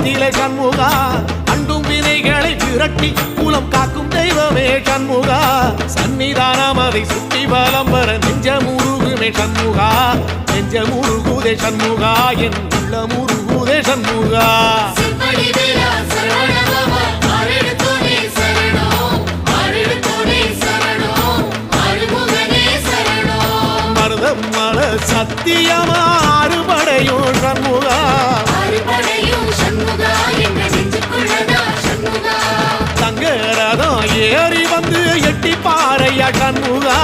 கோலத்திலே சண்முகா அண்டும் வினைகளை விரட்டி குலம் காக்கும் தெய்வமே சண்முகா சன்னிதானம் அதை சுற்றி பலம் வர நெஞ்சமுருகுமே சண்முகா நெஞ்சமுருகுதே சண்முகா என் உள்ள முருகுதே சண்முகா மருதமல சத்தியமா அறுபடையும் சண்முகா தங்கரதம் ஏறி வந்து எட்டி பாறையா சண்முகா